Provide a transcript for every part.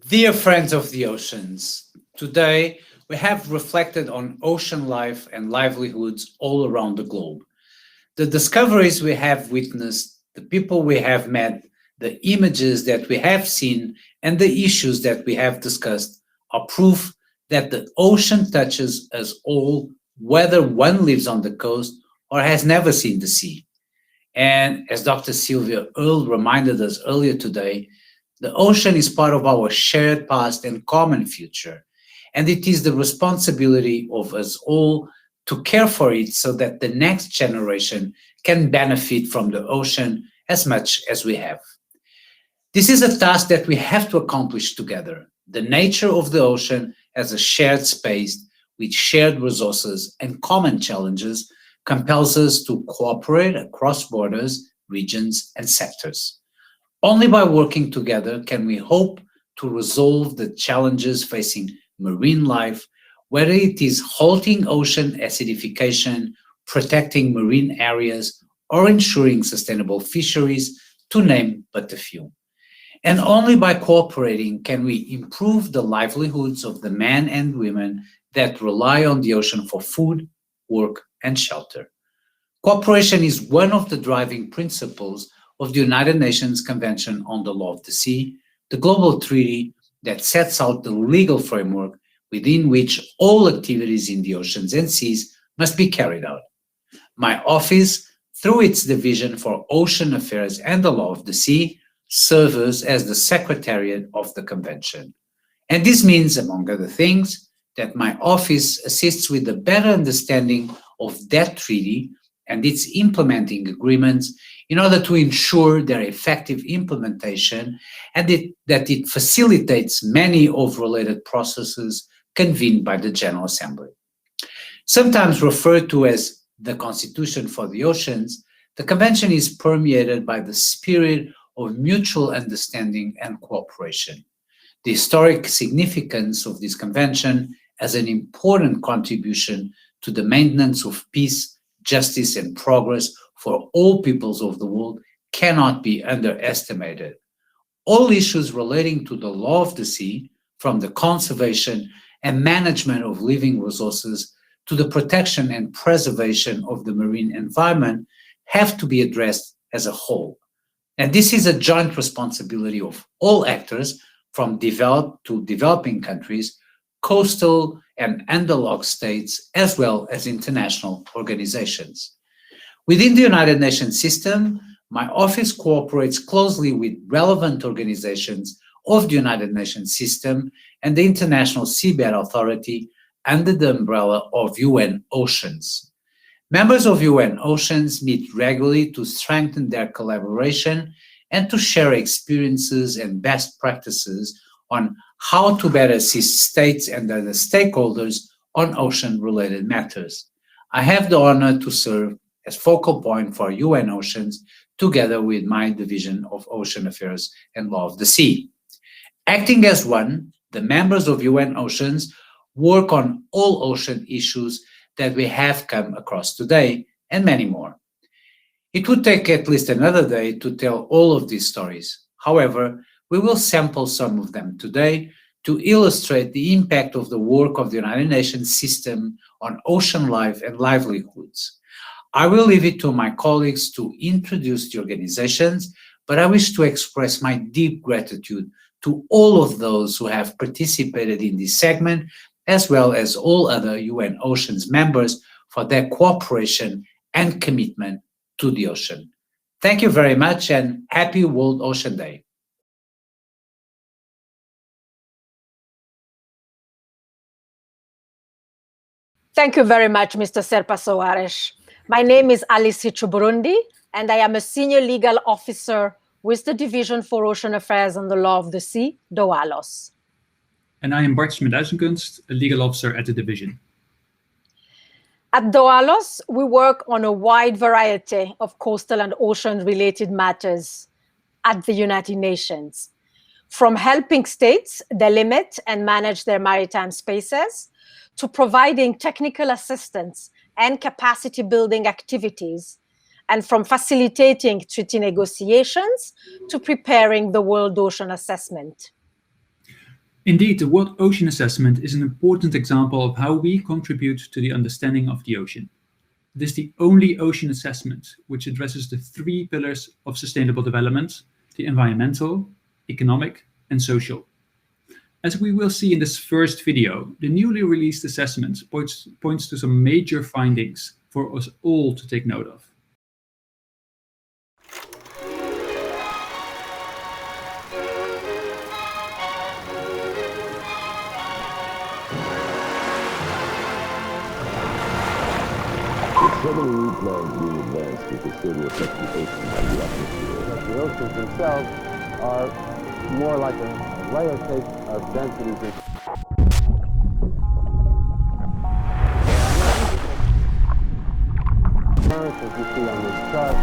Dear friends of the oceans, today we have reflected on ocean life and livelihoods all around the globe. The discoveries we have witnessed, the people we have met, the images that we have seen, and the issues that we have discussed are proof that the ocean touches us all, whether one lives on the coast or has never seen the sea. And as Dr. Sylvia Earle reminded us earlier today, the ocean is part of our shared past and common future. And it is the responsibility of us all to care for it so that the next generation can benefit from the ocean as much as we have. This is a task that we have to accomplish together. The nature of the ocean as a shared space with shared resources and common challenges compels us to cooperate across borders, regions, and sectors. Only by working together can we hope to resolve the challenges facing marine life, whether it is halting ocean acidification, protecting marine areas, or ensuring sustainable fisheries, to name but a few. And only by cooperating can we improve the livelihoods of the men and women that rely on the ocean for food, work, and shelter. Cooperation is one of the driving principles of the United Nations Convention on the Law of the Sea, the global treaty that sets out the legal framework within which all activities in the oceans and seas must be carried out. My office, through its Division for Ocean Affairs and the Law of the Sea, serves as the Secretariat of the Convention. And this means, among other things, that my office assists with the better understanding of that treaty and its implementing agreements in order to ensure their effective implementation and that it facilitates many of related processes convened by the General Assembly. Sometimes referred to as the Constitution for the Oceans, the Convention is permeated by the spirit of mutual understanding and cooperation. The historic significance of this convention as an important contribution to the maintenance of peace, justice, and progress for all peoples of the world cannot be underestimated. All issues relating to the law of the sea, from the conservation and management of living resources to the protection and preservation of the marine environment, have to be addressed as a whole. And this is a joint responsibility of all actors, from developed to developing countries, coastal and landlocked states, as well as international organizations. Within the United Nations system, my office cooperates closely with relevant organizations of the United Nations system and the International Seabed Authority under the umbrella of UN Oceans. Members of UN Oceans meet regularly to strengthen their collaboration and to share experiences and best practices on how to better assist states and other stakeholders on ocean-related matters. I have the honor to serve as focal point for UN Oceans together with my Division of Ocean Affairs and Law of the Sea. Acting as one, the members of UN Oceans work on all ocean issues that we have come across today and many more. It would take at least another day to tell all of these stories. However, we will sample some of them today to illustrate the impact of the work of the United Nations system on ocean life and livelihoods. I will leave it to my colleagues to introduce the organizations, but I wish to express my deep gratitude to all of those who have participated in this segment, as well as all other UN Oceans members for their cooperation and commitment to the ocean. Thank you very much and happy World Ocean Day. Thank you very much, Mr. Serpa Soares. My name is Alice Hichu-Burundi, and I am a senior legal officer with the Division for Ocean Affairs and the Law of the Sea, DOALOS. And I am Bart Smeduizenkunst, a legal officer at the division. At DOALOS, we work on a wide variety of coastal and ocean-related matters at the United Nations, from helping states delimit and manage their maritime spaces, to providing technical assistance and capacity-building activities, and from facilitating treaty negotiations to preparing the World Ocean Assessment. Indeed, the World Ocean Assessment is an important example of how we contribute to the understanding of the ocean. It is the only ocean assessment which addresses the three pillars of sustainable development: the environmental, economic, and social. As we will see in this first video, the newly released assessment points to some major findings for us all to take note of. Several new plans being advanced to consider affecting the ocean by the atmosphere. The oceans themselves are more like a layer cake of densities. As you see on this chart.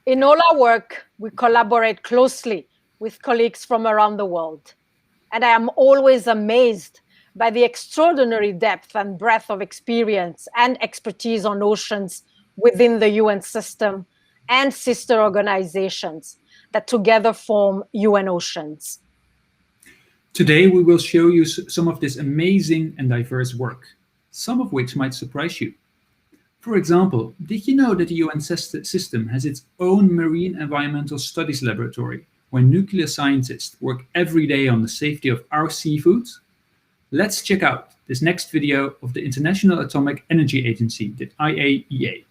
In all our work, we collaborate closely with colleagues from around the world. And I am always amazed by the extraordinary depth and breadth of experience and expertise on oceans within the UN system and sister organizations that together form UN Oceans. Today, we will show you some of this amazing and diverse work, some of which might surprise you. For example, did you know that the UN system has its own marine environmental studies laboratory where nuclear scientists work every day on the safety of our seafood? Let's check out this next video of the International Atomic Energy Agency, the IAEA.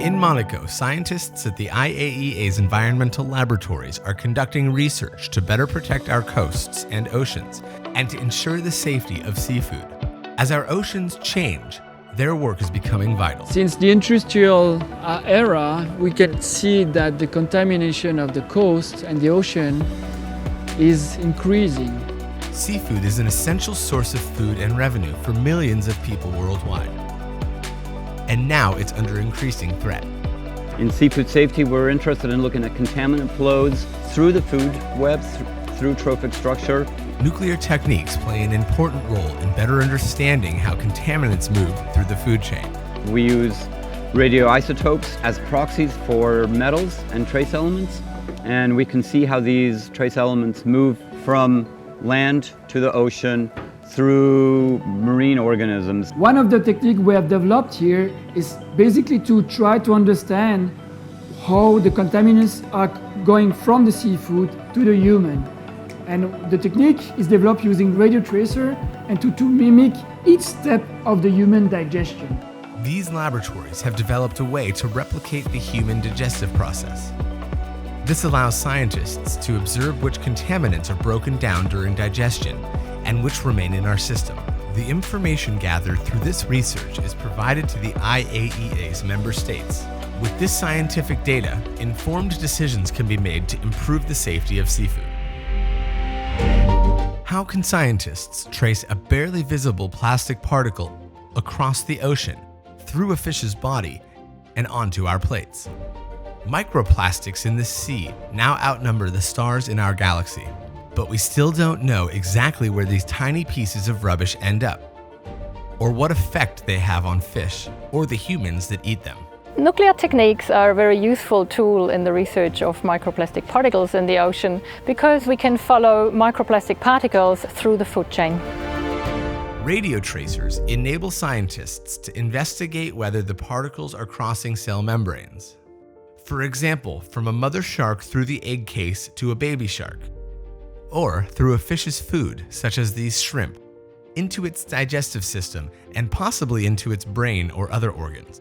In Monaco, scientists at the IAEA's environmental laboratories are conducting research to better protect our coasts and oceans and to ensure the safety of seafood. As our oceans change, their work is becoming vital. Since the industrial era, we can see that the contamination of the coast and the ocean is increasing. Seafood is an essential source of food and revenue for millions of people worldwide. And now it's under increasing threat. In seafood safety, we're interested in looking at contaminant flows through the food web, through trophic structure. Nuclear techniques play an important role in better understanding how contaminants move through the food chain. We use radioisotopes as proxies for metals and trace elements, and we can see how these trace elements move from land to the ocean through marine organisms. One of the techniques we have developed here is basically to try to understand how the contaminants are going from the seafood to the human. And the technique is developed using radio tracer and to mimic each step of the human digestion. These laboratories have developed a way to replicate the human digestive process. This allows scientists to observe which contaminants are broken down during digestion and which remain in our system. The information gathered through this research is provided to the IAEA's member states. With this scientific data, informed decisions can be made to improve the safety of seafood. How can scientists trace a barely visible plastic particle across the ocean, through a fish's body, and onto our plates? Microplastics in the sea now outnumber the stars in our galaxy, but we still don't know exactly where these tiny pieces of rubbish end up, or what effect they have on fish or the humans that eat them. Nuclear techniques are a very useful tool in the research of microplastic particles in the ocean because we can follow microplastic particles through the food chain. Radio tracers enable scientists to investigate whether the particles are crossing cell membranes. For example, from a mother shark through the egg case to a baby shark, or through a fish's food, such as these shrimp, into its digestive system and possibly into its brain or other organs.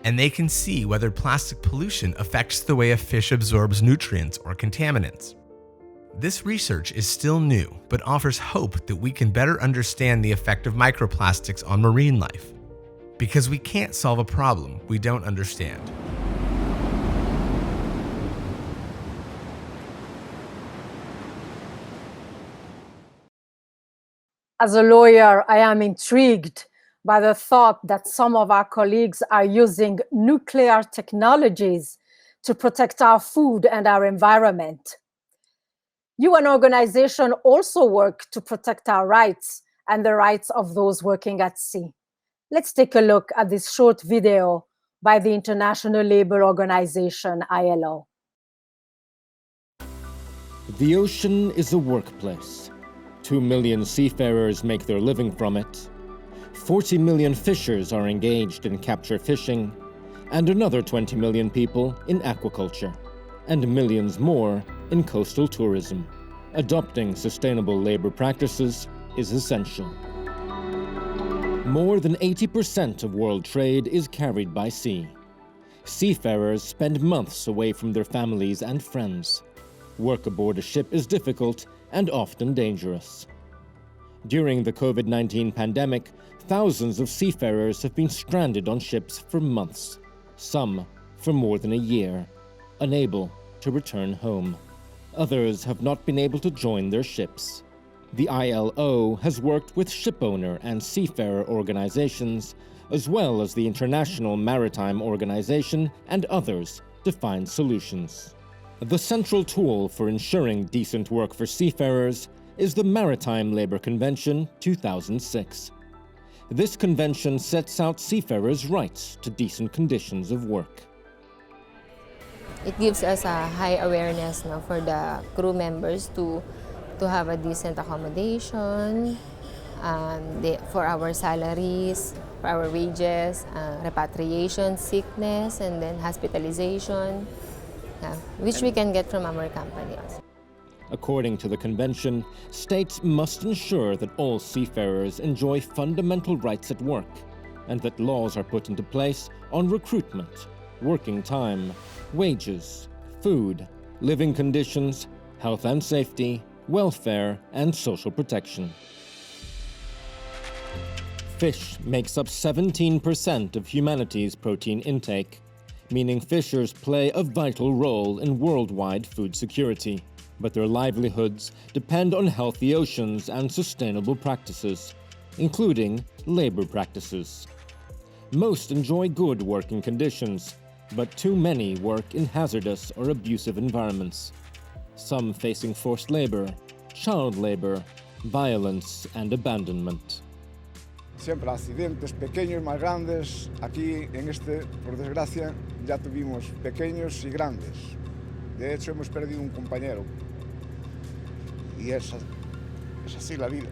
And they can see whether plastic pollution affects the way a fish absorbs nutrients or contaminants. This research is still new, but offers hope that we can better understand the effect of microplastics on marine life, because we can't solve a problem we don't understand. As a lawyer, I am intrigued by the thought that some of our colleagues are using nuclear technologies to protect our food and our environment. You, an organization, also work to protect our rights and the rights of those working at sea. Let's take a look at this short video by the International Labour Organization, ILO. The ocean is a workplace. 2 million seafarers make their living from it. 40 million fishers are engaged in capture fishing, and another 20 million people in aquaculture, and millions more in coastal tourism. Adopting sustainable labor practices is essential. More than 80% of world trade is carried by sea. Seafarers spend months away from their families and friends. Work aboard a ship is difficult and often dangerous. During the COVID-19 pandemic, thousands of seafarers have been stranded on ships for months, some for more than a year, unable to return home. Others have not been able to join their ships. The ILO has worked with shipowner and seafarer organizations, as well as the International Maritime Organization and others, to find solutions. The central tool for ensuring decent work for seafarers is the Maritime Labour Convention 2006. This convention sets out seafarers' rights to decent conditions of work. It gives us a high awareness for the crew members to have a decent accommodation, for our salaries, for our wages, repatriation, sickness, and then hospitalization, which we can get from our companies. According to the convention, states must ensure that all seafarers enjoy fundamental rights at work, and that laws are put into place on recruitment, working time, wages, food, living conditions, health and safety, welfare, and social protection. Fish makes up 17% of humanity's protein intake, meaning fishers play a vital role in worldwide food security. But their livelihoods depend on healthy oceans and sustainable practices, including labor practices. Most enjoy good working conditions, but too many work in hazardous or abusive environments, some facing forced labor, child labor, violence, and abandonment. Siempre accidentes pequeños, más grandes. Aquí, en este, por desgracia, ya tuvimos pequeños y grandes. De hecho, hemos perdido un compañero. Y es así la vida.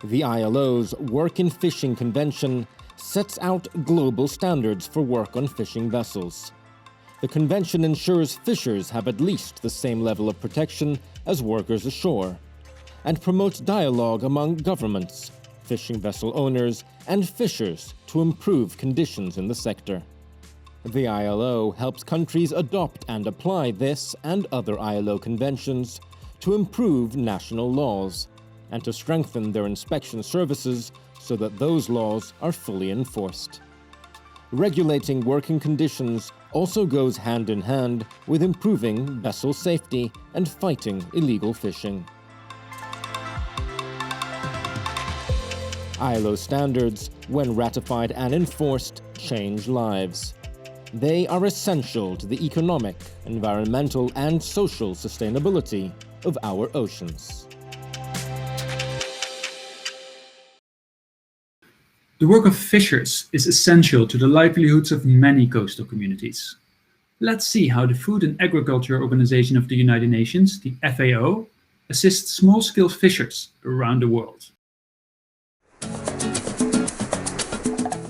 The ILO's Work in Fishing Convention sets out global standards for work on fishing vessels. The convention ensures fishers have at least the same level of protection as workers ashore, and promotes dialogue among governments, fishing vessel owners, and fishers to improve conditions in the sector. The ILO helps countries adopt and apply this and other ILO conventions to improve national laws and to strengthen their inspection services so that those laws are fully enforced. Regulating working conditions also goes hand in hand with improving vessel safety and fighting illegal fishing. ILO standards, when ratified and enforced, change lives. They are essential to the economic, environmental, and social sustainability of our oceans. The work of fishers is essential to the livelihoods of many coastal communities. Let's see how the Food and Agriculture Organization of the United Nations, the FAO, assists small-scale fishers around the world.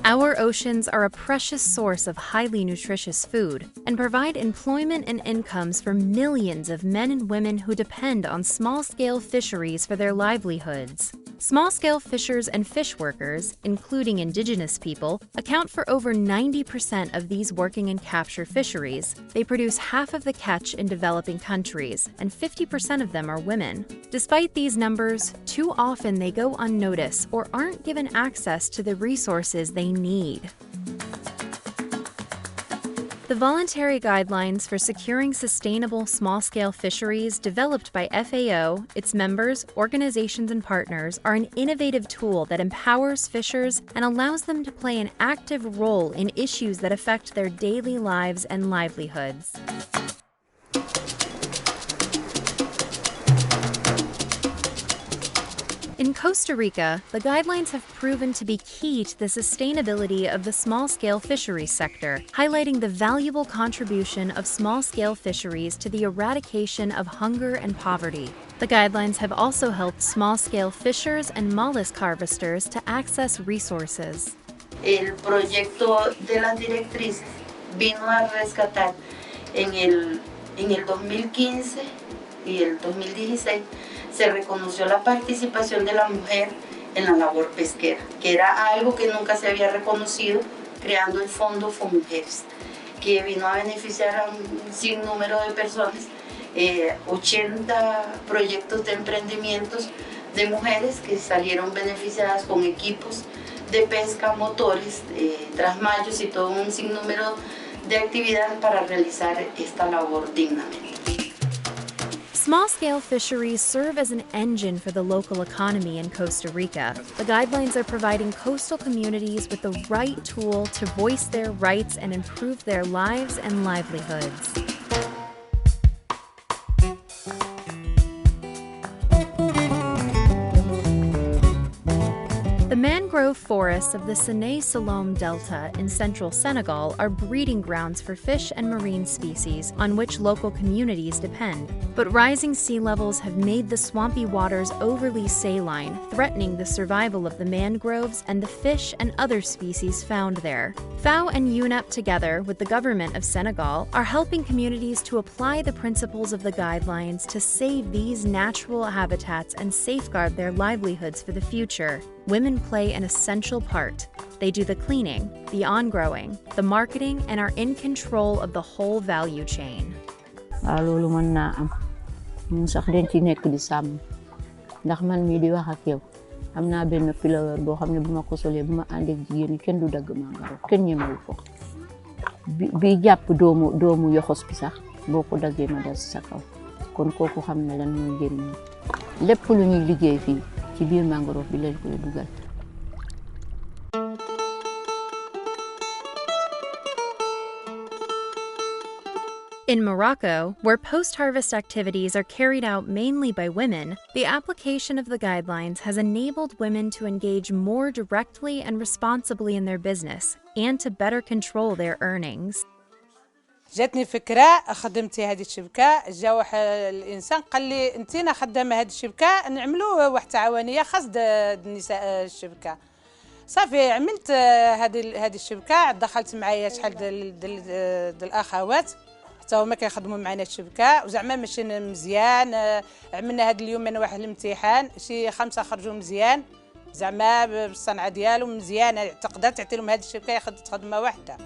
Our oceans are a precious source of highly nutritious food and provide employment and incomes for millions of men and women who depend on small-scale fisheries for their livelihoods. Small-scale fishers and fish workers, including indigenous people, account for over 90% of these working in capture fisheries. They produce half of the catch in developing countries, and 50% of them are women. Despite these numbers, too often they go unnoticed or aren't given access to the resources they need. The voluntary guidelines for securing sustainable small-scale fisheries developed by FAO, its members, organizations, and partners are an innovative tool that empowers fishers and allows them to play an active role in issues that affect their daily lives and livelihoods. In Costa Rica, the guidelines have proven to be key to the sustainability of the small-scale fisheries sector, highlighting the valuable contribution of small-scale fisheries to the eradication of hunger and poverty. The guidelines have also helped small-scale fishers and mollusk harvesters to access resources. El proyecto de las directrices vino a rescatar en el 2015 y el 2016 se reconoció la participación de la mujer en la labor pesquera, que era algo que nunca se había reconocido, creando el Fondo FOMujeres, que vino a beneficiar a un sinnúmero de personas, 80 proyectos de emprendimientos de mujeres que salieron beneficiadas con equipos de pesca, motores, trasmayos y todo un sinnúmero de actividades para realizar esta labor dignamente. Small-scale fisheries serve as an engine for the local economy in Costa Rica. The guidelines are providing coastal communities with the right tool to voice their rights and improve their lives and livelihoods. The mangrove forests of the Sinai Salom Delta in central Senegal are breeding grounds for fish and marine species on which local communities depend. But rising sea levels have made the swampy waters overly saline, threatening the survival of the mangroves and the fish and other species found there. FAO and UNEP, together with the government of Senegal, are helping communities to apply the principles of the guidelines to save these natural habitats and safeguard their livelihoods for the future. Women play an essential part. They do the cleaning, the on-growing, the marketing, and are in control of the whole value chain. Loolu mën naa am ñun sax dañ ci nekk di sàmm ndax man mii di wax ak yow am naa benn pilaweur boo xam ne bu ma ko solee bu ma ànd ak jigéen ñi kenn du dagg mangaro kenn ñemewu ko bi jàpp doomu yoxos bi sax boo ko daggee ma dal si sa kaw kon kooku xam ne lan mooy njëriñ lépp lu ñuy liggéey fii ci biir mangaro bi lañ koy dugal. In Morocco, where post-harvest activities are carried out mainly by women, the application of the guidelines has enabled women to engage more directly and responsibly in their business and to better control their earnings. جاتني فكرة خدمتي هذه الشبكة جا واحد الإنسان قال لي أنتينا خدامة هذه الشبكة نعملوا واحد تعاونية خاص النساء الشبكة صافي عملت هذه الشبكة دخلت معايا شحال د الأخوات حتى هما كيخدموا معنا الشبكة وزعما ماشي مزيان عملنا هذا اليوم من واحد الامتحان شي 5 خرجوا مزيان زعما بالصنعة ديالهم مزيانة تقدر تعطي لهم هذه الشبكة ياخذ خدمة واحدة.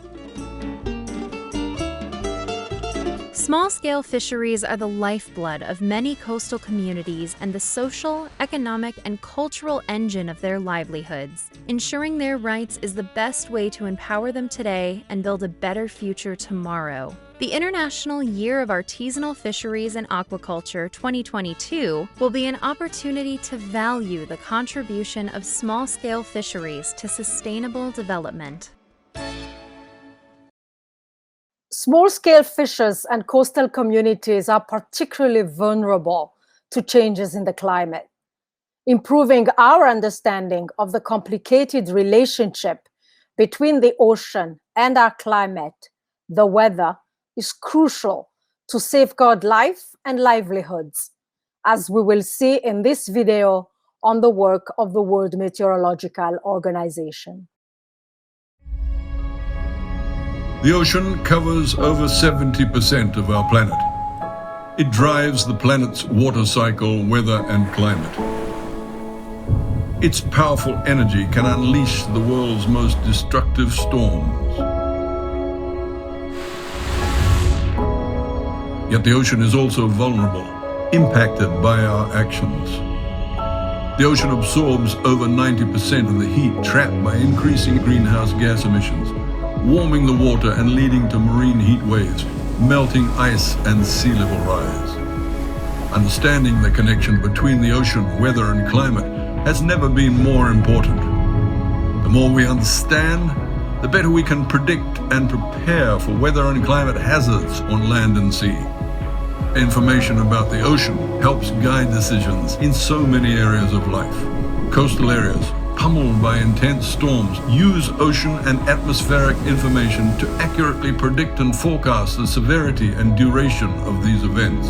Small-scale fisheries are the lifeblood of many coastal communities and the social, economic, and cultural engine of their livelihoods. Ensuring their rights is the best way to empower them today and build a better future tomorrow. The International Year of Artisanal Fisheries and Aquaculture 2022 will be an opportunity to value the contribution of small-scale fisheries to sustainable development. Small-scale fishers and coastal communities are particularly vulnerable to changes in the climate. Improving our understanding of the complicated relationship between the ocean and our climate, the weather, is crucial to safeguard life and livelihoods, as we will see in this video on the work of the World Meteorological Organization. The ocean covers over 70% of our planet. It drives the planet's water cycle, weather, and climate. Its powerful energy can unleash the world's most destructive storms. Yet the ocean is also vulnerable, impacted by our actions. The ocean absorbs over 90% of the heat trapped by increasing greenhouse gas emissions, warming the water and leading to marine heat waves, melting ice and sea level rise. Understanding the connection between the ocean, weather and climate has never been more important. The more we understand, the better we can predict and prepare for weather and climate hazards on land and sea. Information about the ocean helps guide decisions in so many areas of life. Coastal areas, pummeled by intense storms, use ocean and atmospheric information to accurately predict and forecast the severity and duration of these events.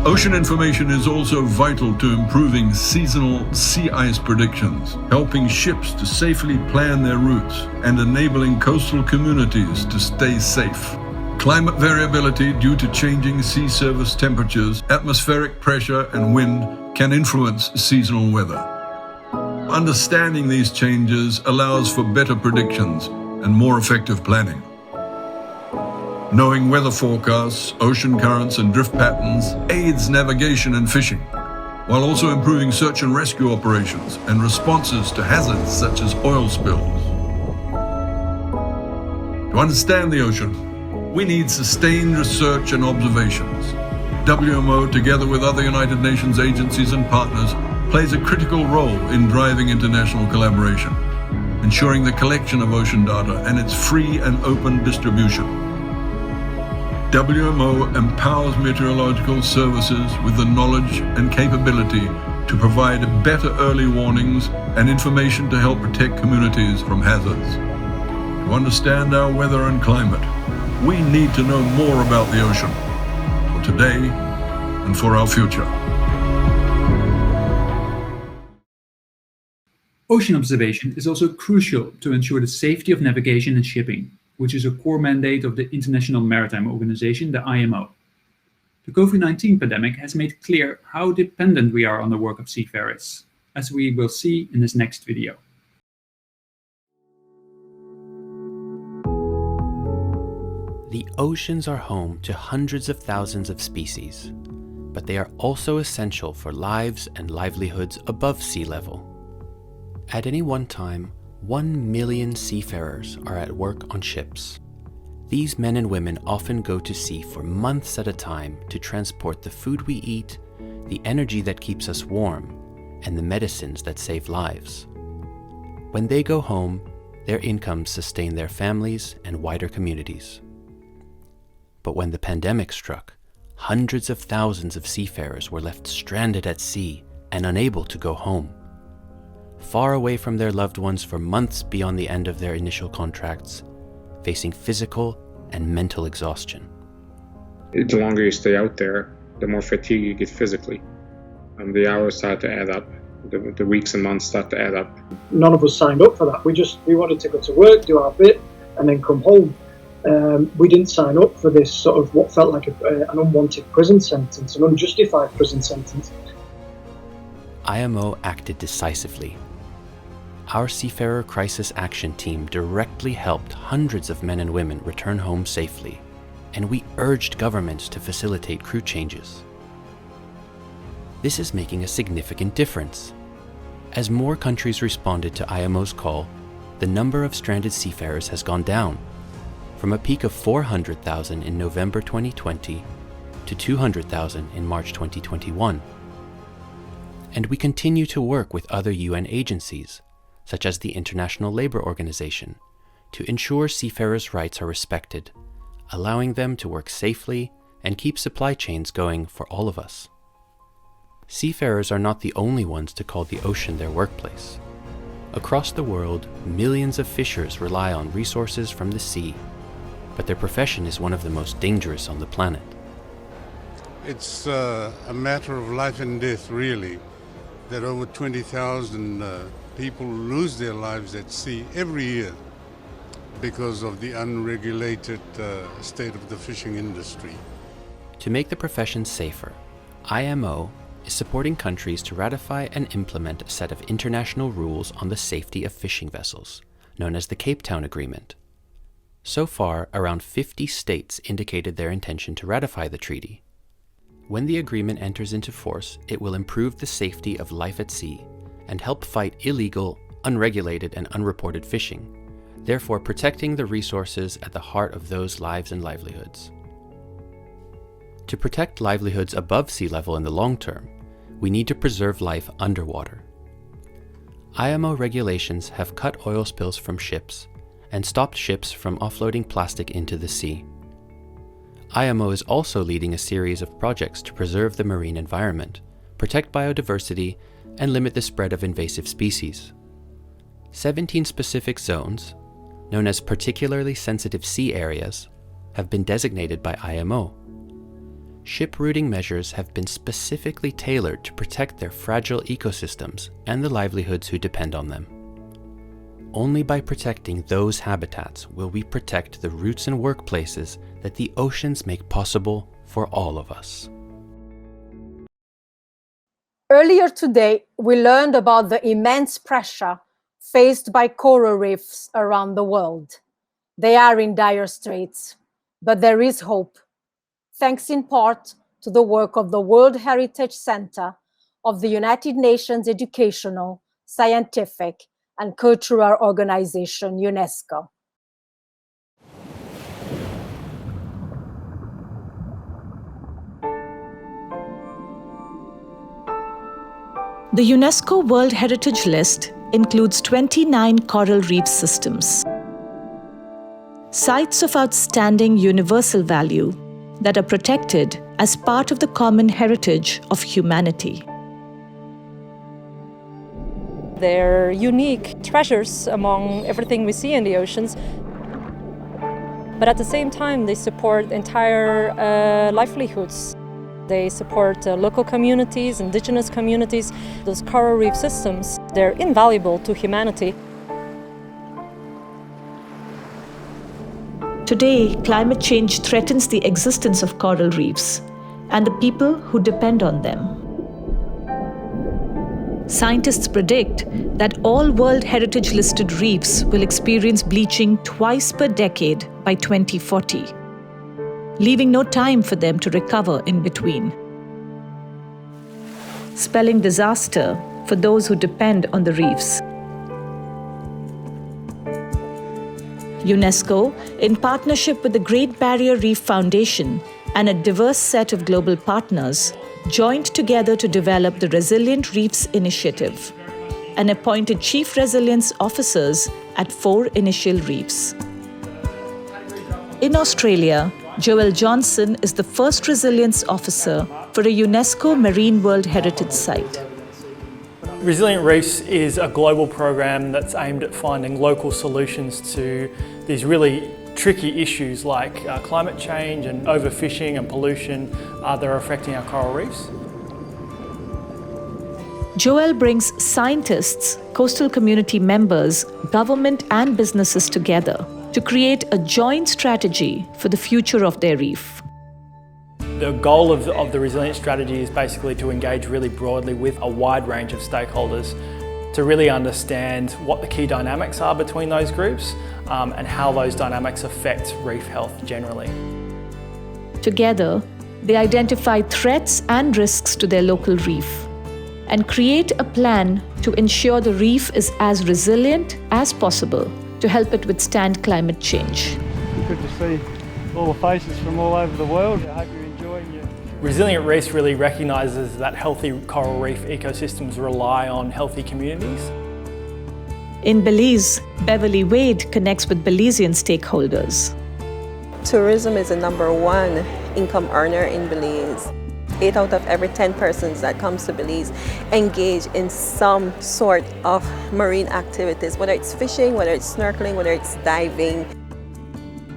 Ocean information is also vital to improving seasonal sea ice predictions, helping ships to safely plan their routes and enabling coastal communities to stay safe. Climate variability due to changing sea surface temperatures, atmospheric pressure and wind can influence seasonal weather. Understanding these changes allows for better predictions and more effective planning. Knowing weather forecasts, ocean currents, and drift patterns aids navigation and fishing, while also improving search and rescue operations and responses to hazards such as oil spills. To understand the ocean, we need sustained research and observations. WMO, together with other United Nations agencies and partners, plays a critical role in driving international collaboration, ensuring the collection of ocean data and its free and open distribution. WMO empowers meteorological services with the knowledge and capability to provide better early warnings and information to help protect communities from hazards. To understand our weather and climate, we need to know more about the ocean, for today and for our future. Ocean observation is also crucial to ensure the safety of navigation and shipping, which is a core mandate of the International Maritime Organization, the IMO. The COVID-19 pandemic has made clear how dependent we are on the work of seafarers, as we will see in this next video. The oceans are home to hundreds of thousands of species, but they are also essential for lives and livelihoods above sea level. At any one time, 1 million seafarers are at work on ships. These men and women often go to sea for months at a time to transport the food we eat, the energy that keeps us warm, and the medicines that save lives. When they go home, their incomes sustain their families and wider communities. But when the pandemic struck, hundreds of thousands of seafarers were left stranded at sea and unable to go home. Far away from their loved ones for months beyond the end of their initial contracts, facing physical and mental exhaustion. The longer you stay out there, the more fatigue you get physically. The hours start to add up. The weeks and months start to add up. None of us signed up for that. We wanted to go to work, do our bit, and then come home. We didn't sign up for this sort of what felt like an unwanted prison sentence, an unjustified prison sentence. IMO acted decisively. Our Seafarer Crisis Action Team directly helped hundreds of men and women return home safely, and we urged governments to facilitate crew changes. This is making a significant difference. As more countries responded to IMO's call, the number of stranded seafarers has gone down, from a peak of 400,000 in November 2020 to 200,000 in March 2021. And we continue to work with other UN agencies, such as the International Labour Organization, to ensure seafarers' rights are respected, allowing them to work safely and keep supply chains going for all of us. Seafarers are not the only ones to call the ocean their workplace. Across the world, millions of fishers rely on resources from the sea, but their profession is one of the most dangerous on the planet. It's a matter of life and death, really, that over 20,000 people lose their lives at sea every year because of the unregulated state of the fishing industry. To make the profession safer, IMO is supporting countries to ratify and implement a set of international rules on the safety of fishing vessels, known as the Cape Town Agreement. So far, around 50 states indicated their intention to ratify the treaty. When the agreement enters into force, it will improve the safety of life at sea and help fight illegal, unregulated, and unreported fishing, therefore protecting the resources at the heart of those lives and livelihoods. To protect livelihoods above sea level in the long term, we need to preserve life underwater. IMO regulations have cut oil spills from ships and stopped ships from offloading plastic into the sea. IMO is also leading a series of projects to preserve the marine environment, protect biodiversity, and limit the spread of invasive species. 17 specific zones, known as particularly sensitive sea areas, have been designated by IMO. Ship routing measures have been specifically tailored to protect their fragile ecosystems and the livelihoods who depend on them. Only by protecting those habitats will we protect the roots and workplaces that the oceans make possible for all of us. Earlier today, we learned about the immense pressure faced by coral reefs around the world. They are in dire straits, but there is hope, thanks in part to the work of the World Heritage Center of the United Nations Educational, Scientific, and Cultural Organization, UNESCO. The UNESCO World Heritage List includes 29 coral reef systems, sites of outstanding universal value that are protected as part of the common heritage of humanity. They're unique treasures among everything we see in the oceans, but at the same time they support entire livelihoods. They support local communities, indigenous communities. Those coral reef systems, they're invaluable to humanity. Today, climate change threatens the existence of coral reefs and the people who depend on them. Scientists predict that all World Heritage listed reefs will experience bleaching twice per decade by 2040, leaving no time for them to recover in between, spelling disaster for those who depend on the reefs. UNESCO, in partnership with the Great Barrier Reef Foundation and a diverse set of global partners, joined together to develop the Resilient Reefs Initiative and appointed chief resilience officers at 4 initial reefs. In Australia, Joel Johnson is the first resilience officer for a UNESCO Marine World Heritage Site. Resilient Reefs is a global program that's aimed at finding local solutions to these really tricky issues like climate change and overfishing and pollution that are affecting our coral reefs. Joel brings scientists, coastal community members, government and businesses together to create a joint strategy for the future of their reef. The goal of the Resilient Strategy is basically to engage really broadly with a wide range of stakeholders to really understand what the key dynamics are between those groups and how those dynamics affect reef health generally. Together, they identify threats and risks to their local reef and create a plan to ensure the reef is as resilient as possible to help it withstand climate change. Good to see all the faces from all over the world. I hope you're enjoying your... Resilient Reefs really recognises that healthy coral reef ecosystems rely on healthy communities. In Belize, Beverly Wade connects with Belizean stakeholders. Tourism is the #1 income earner in Belize. 8 out of every 10 persons that comes to Belize engage in some sort of marine activities, whether it's fishing, whether it's snorkeling, whether it's diving.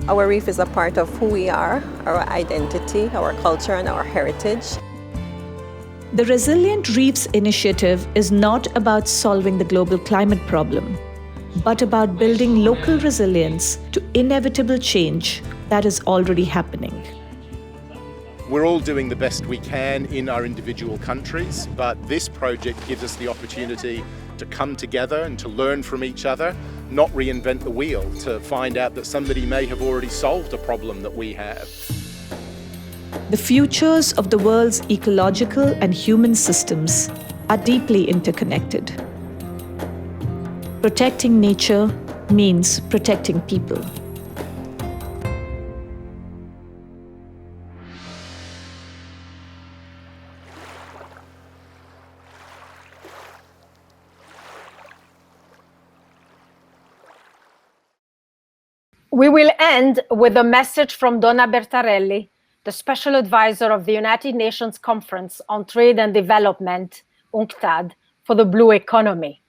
Our reef is a part of who we are, our identity, our culture, and our heritage. The Resilient Reefs Initiative is not about solving the global climate problem, but about building local resilience to inevitable change that is already happening. We're all doing the best we can in our individual countries, but this project gives us the opportunity to come together and to learn from each other, not reinvent the wheel, to find out that somebody may have already solved a problem that we have. The futures of the world's ecological and human systems are deeply interconnected. Protecting nature means protecting people. We will end with a message from Donna Bertarelli, the Special Advisor of the United Nations Conference on Trade and Development, UNCTAD, for the Blue Economy.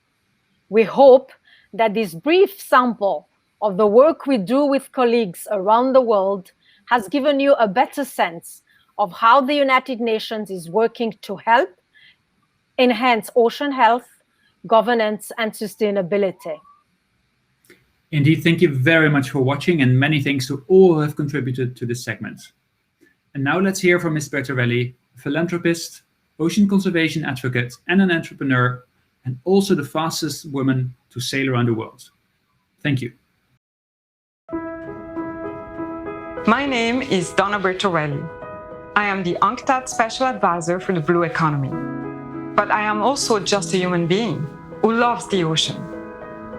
We hope that this brief sample of the work we do with colleagues around the world has given you a better sense of how the United Nations is working to help enhance ocean health, governance, and sustainability. Indeed, thank you very much for watching, and many thanks to all who have contributed to this segment. And now let's hear from Ms. Bertarelli, a philanthropist, ocean conservation advocate, and an entrepreneur, and also the fastest woman to sail around the world. Thank you. My name is Donna Bertarelli. I am the UNCTAD Special Advisor for the Blue Economy. But I am also just a human being who loves the ocean.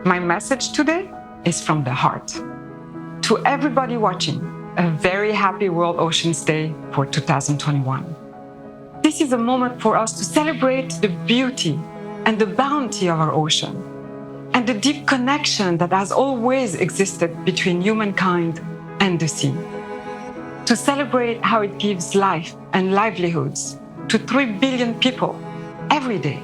My message today is from the heart. To everybody watching, a very happy World Oceans Day for 2021. This is a moment for us to celebrate the beauty and the bounty of our ocean, and the deep connection that has always existed between humankind and the sea. To celebrate how it gives life and livelihoods to 3 billion people every day,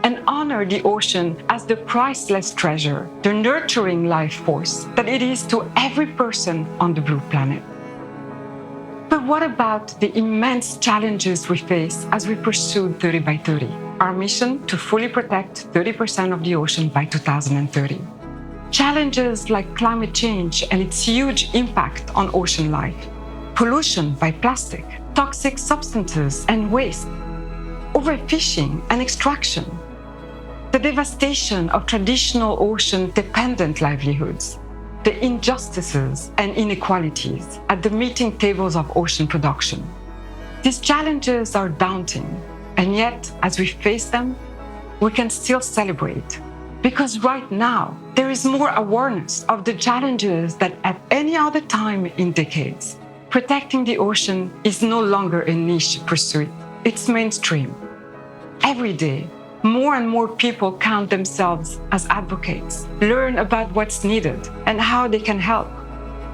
and honor the ocean as the priceless treasure, the nurturing life force that it is to every person on the blue planet. But what about the immense challenges we face as we pursue 30 by 30? Our mission to fully protect 30% of the ocean by 2030. Challenges like climate change and its huge impact on ocean life, pollution by plastic, toxic substances and waste, overfishing and extraction, the devastation of traditional ocean-dependent livelihoods, the injustices and inequalities at the meeting tables of ocean production. These challenges are daunting, and yet, as we face them, we can still celebrate. Because right now, there is more awareness of the challenges than at any other time in decades. Protecting the ocean is no longer a niche pursuit, it's mainstream. Every day, more and more people count themselves as advocates, learn about what's needed and how they can help.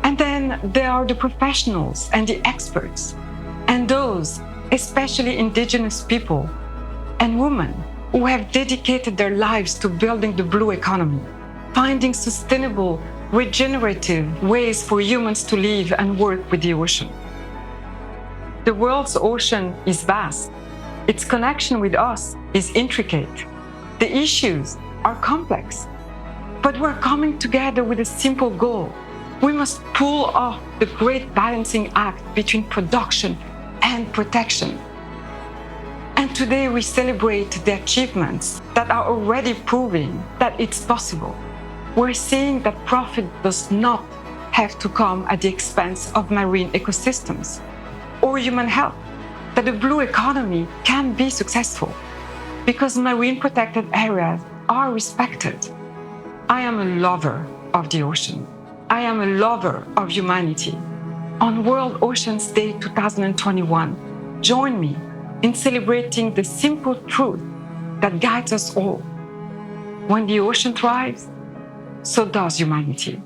And then there are the professionals and the experts, and those, especially indigenous people and women, who have dedicated their lives to building the blue economy, finding sustainable, regenerative ways for humans to live and work with the ocean. The world's ocean is vast. Its connection with us is intricate. The issues are complex, but we're coming together with a simple goal. We must pull off the great balancing act between production and protection. And today we celebrate the achievements that are already proving that it's possible. We're seeing that profit does not have to come at the expense of marine ecosystems. or human health that the blue economy can be successful because marine protected areas are respected. I am a lover of the ocean. I am a lover of humanity. On World Oceans Day 2021, join me in celebrating the simple truth that guides us all. When the ocean thrives, so does humanity.